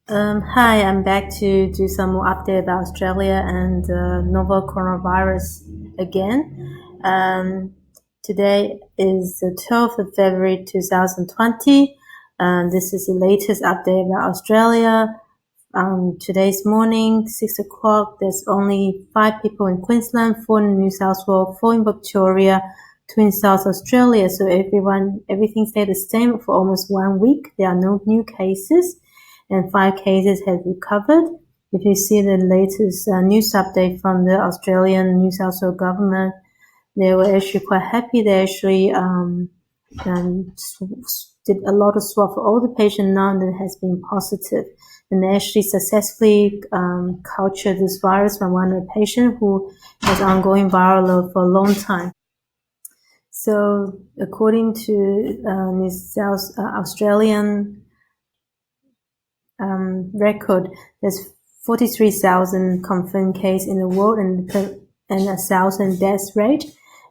Hi, I'm back to do some more update about Australia and novel coronavirus again. Today is the 12th of February 2020. This is the latest update about Australia. Today's morning, 6 o'clock, there's only 5 people in Queensland, 4 in New South Wales, 4 in Victoria, 2 in South Australia. So everything stayed the same for almost 1 week. There are no new cases. And 5 cases have recovered. If you see the latest news update from the Australian New South Wales government, they were actually quite happy. They actually did a lot of swab for all the patients now that has been positive. And they actually successfully cultured this virus from one of the patients who has ongoing viral load for a long time. So according to New South Australian record, there's 43,000 confirmed cases in the world and 1,000 death rate,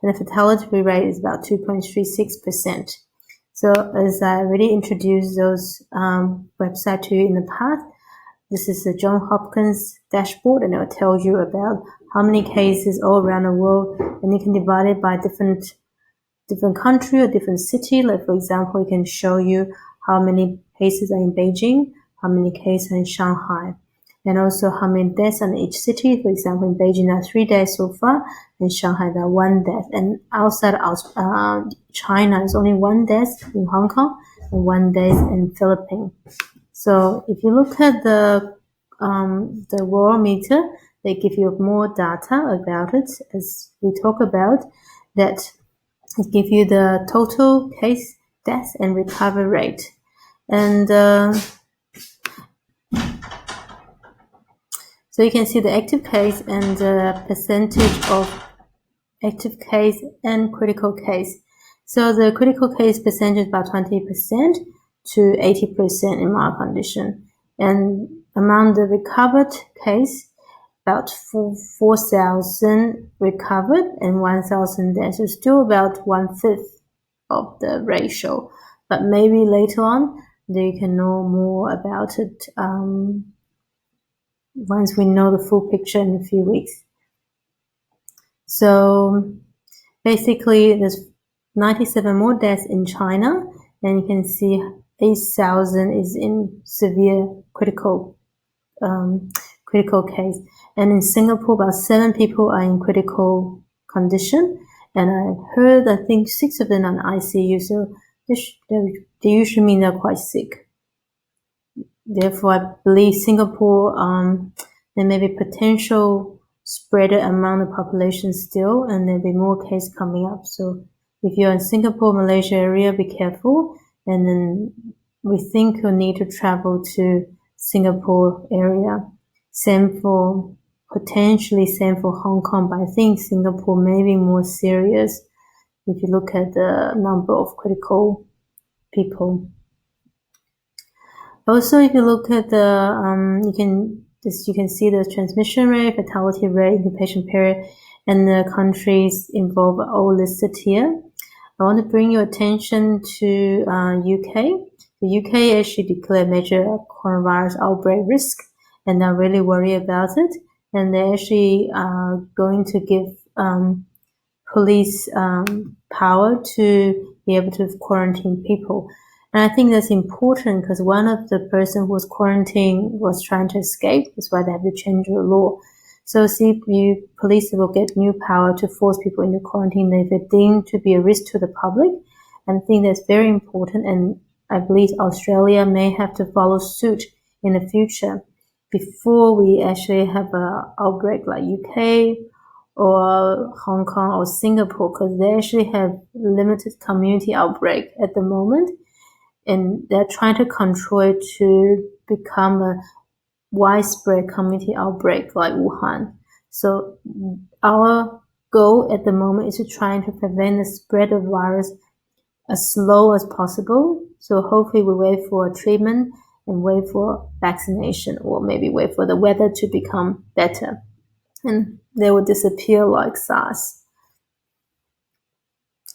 and the fatality rate is about 2.36%. So as I already introduced those website to you in the past, this is the John Hopkins dashboard, and it will tell you about how many cases all around the world, and you can divide it by different country or different city. Like for example, it can show you how many cases are in Beijing, how many cases are in Shanghai, and also how many deaths in each city. For example, in Beijing there are 3 deaths so far, in Shanghai there are 1 death, and outside China there's only 1 death in Hong Kong and 1 death in Philippines. So if you look at the Worldmeter, they give you more data about it, as we talk about that. It gives you the total case, death, and recovery rate. And so you can see the active case and the percentage of active case and critical case. So the critical case percentage is about 20% to 80% in mild condition. And among the recovered case, about 4,000 recovered and 1,000 deaths. So still about 1/5 of the ratio. But maybe later on, you can know more about it once we know the full picture in a few weeks. So basically, there's 97 more deaths in China, and you can see 8,000 is in severe critical case. And in Singapore, about 7 people are in critical condition. And I heard, I think 6 of them are in ICU. So they usually mean they're quite sick. Therefore, I believe Singapore, there may be potential spreader among the population still, and there'll be more cases coming up. So if you're in Singapore, Malaysia area, be careful. And then we think you'll need to travel to Singapore area. Potentially same for Hong Kong, but I think Singapore may be more serious if you look at the number of critical people. Also, if you look at the, you can see the transmission rate, fatality rate, incubation period, and the countries involved are all listed here. I want to bring your attention to UK. The UK actually declared major coronavirus outbreak risk, and they're really worried about it. And they actually are going to give police power to be able to quarantine people. And I think that's important because one of the person who was quarantined was trying to escape. That's why they have to change the law. So police will get new power to force people into quarantine if they're deemed to be a risk to the public. And I think that's very important. And I believe Australia may have to follow suit in the future before we actually have an outbreak like UK or Hong Kong or Singapore, because they actually have limited community outbreak at the moment, and they're trying to control it to become a widespread community outbreak like Wuhan. So our goal at the moment is to try to prevent the spread of virus as slow as possible. So hopefully we wait for a treatment and wait for vaccination, or maybe wait for the weather to become better, and they will disappear like SARS.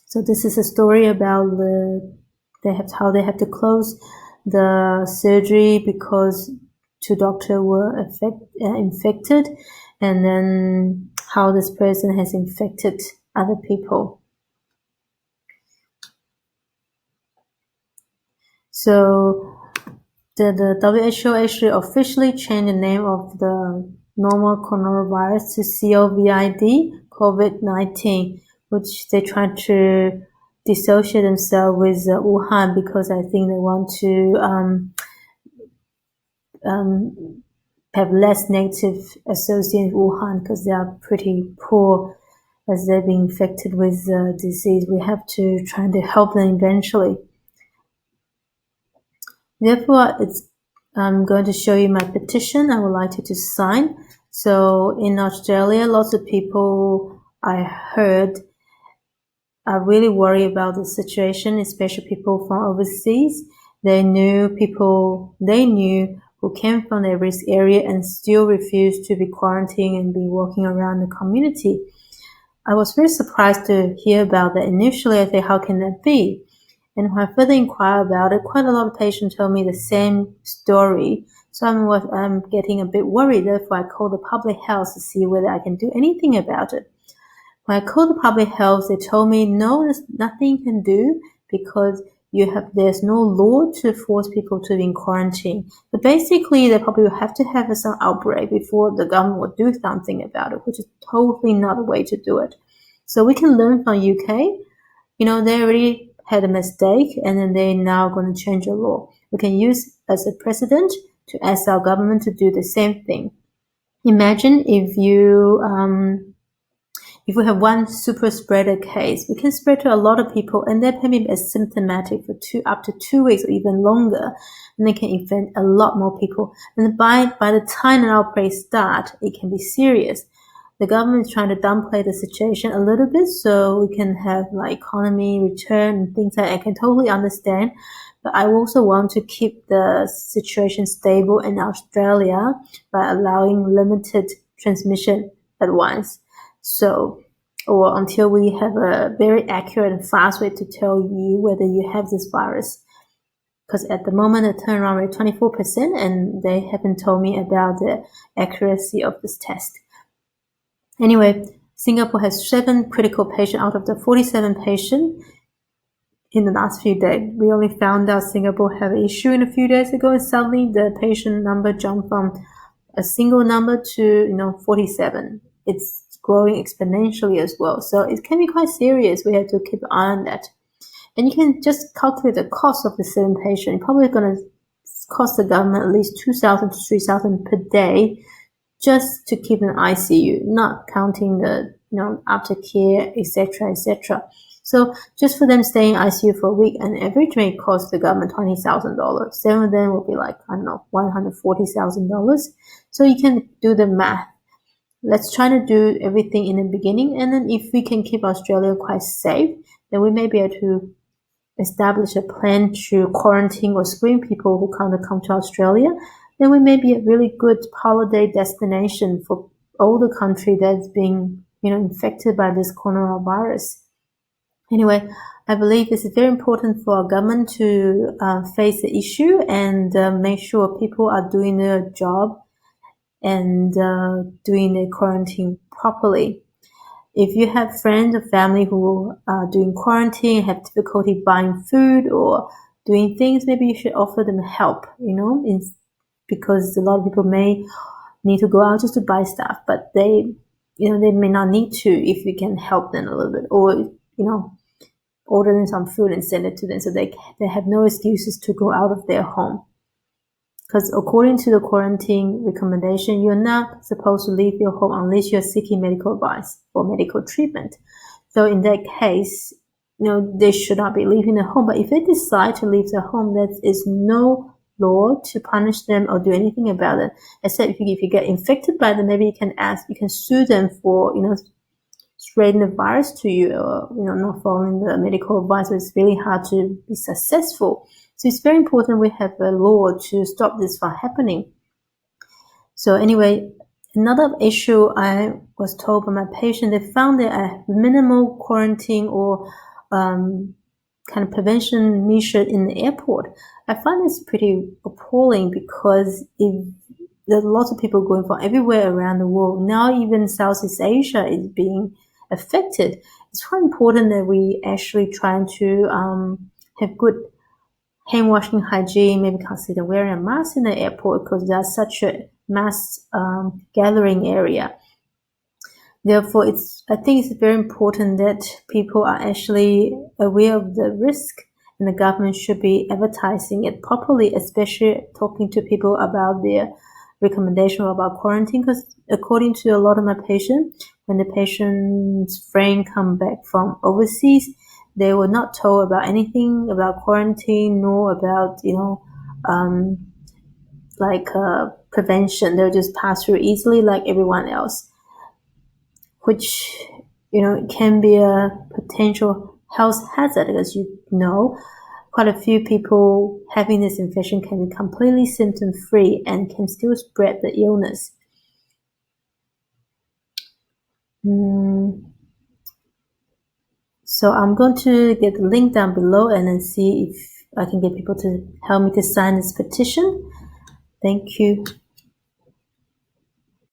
So this is a story about how they have to close the surgery because two doctors were infected, and then how this person has infected other people. So the WHO actually officially changed the name of the normal coronavirus to COVID-19, which they tried to dissociate themselves with Wuhan, because I think they want to have less negative association with Wuhan, because they are pretty poor as they've been infected with the disease. We have to try to help them eventually. Therefore, I'm going to show you my petition I would like you to sign. So in Australia, lots of people I heard are really worried about the situation, especially people from overseas. They knew people they knew who came from the risk area and still refused to be quarantined and be walking around the community. I was very surprised to hear about that. Initially, I thought, how can that be? And when I further inquired about it, quite a lot of patients told me the same story. So I'm getting a bit worried. Therefore, I called the public health to see whether I can do anything about it. When I called the public health, they told me, no, there's nothing you can do, because there's no law to force people to be in quarantine. But basically, they probably will have to have some outbreak before the government will do something about it, which is totally not a way to do it. So we can learn from UK. They already had a mistake, and then they're now going to change the law. We can use as a precedent to ask our government to do the same thing. Imagine if we have one super spreader case, we can spread to a lot of people, and they may be asymptomatic for up to 2 weeks or even longer, and they can infect a lot more people. And by the time an outbreak starts, it can be serious. The government is trying to downplay the situation a little bit so we can have economy return and things like that. I can totally understand, but I also want to keep the situation stable in Australia by allowing limited transmission at once. Or until we have a very accurate and fast way to tell you whether you have this virus. Because at the moment, the turnaround rate is 24%, and they haven't told me about the accuracy of this test. Anyway, Singapore has 7 critical patients out of the 47 patients in the last few days. We only found out Singapore had an issue a few days ago, and suddenly the patient number jumped from a single number to 47. It's growing exponentially as well. So it can be quite serious. We have to keep an eye on that. And you can just calculate the cost of the 7 patients. It's probably going to cost the government at least 2,000 to 3,000 per day just to keep an ICU, not counting the aftercare, etc., etc. So just for them staying in ICU for a week, an average may cost the government $20,000. 7 of them will be $140,000. So you can do the math. Let's try to do everything in the beginning, and then if we can keep Australia quite safe, then we may be able to establish a plan to quarantine or screen people who come to Australia. Then we may be a really good holiday destination for all the country that's being infected by this coronavirus. Anyway, I believe it's very important for our government to face the issue and make sure people are doing their job and doing the quarantine properly. If you have friends or family who are doing quarantine, have difficulty buying food or doing things, maybe you should offer them help, because a lot of people may need to go out just to buy stuff, but they may not need to if you can help them a little bit, or, order them some food and send it to them so they have no excuses to go out of their home. Because according to the quarantine recommendation, you're not supposed to leave your home unless you're seeking medical advice or medical treatment. So in that case, they should not be leaving the home. But if they decide to leave the home, there is no law to punish them or do anything about it. Except if you get infected by them, maybe you can sue them for, spreading the virus to you, or, not following the medical advice. So it's really hard to be successful. So it's very important we have a law to stop this from happening. So anyway, another issue I was told by my patient, they found that a minimal quarantine or kind of prevention measure in the airport. I find this pretty appalling, because if there's lots of people going from everywhere around the world. Now even Southeast Asia is being affected. It's quite important that we actually try to have good hand washing hygiene, maybe consider wearing a mask in the airport because there's such a mass gathering area. Therefore, I think it's very important that people are actually aware of the risk, and the government should be advertising it properly, especially talking to people about their recommendation about quarantine, because according to a lot of my patients, when the patient's friend come back from overseas, they were not told about anything about quarantine, nor about, prevention. They'll just pass through easily like everyone else, which, can be a potential health hazard, as quite a few people having this infection can be completely symptom-free and can still spread the illness. So I'm going to get the link down below and then see if I can get people to help me to sign this petition. Thank you.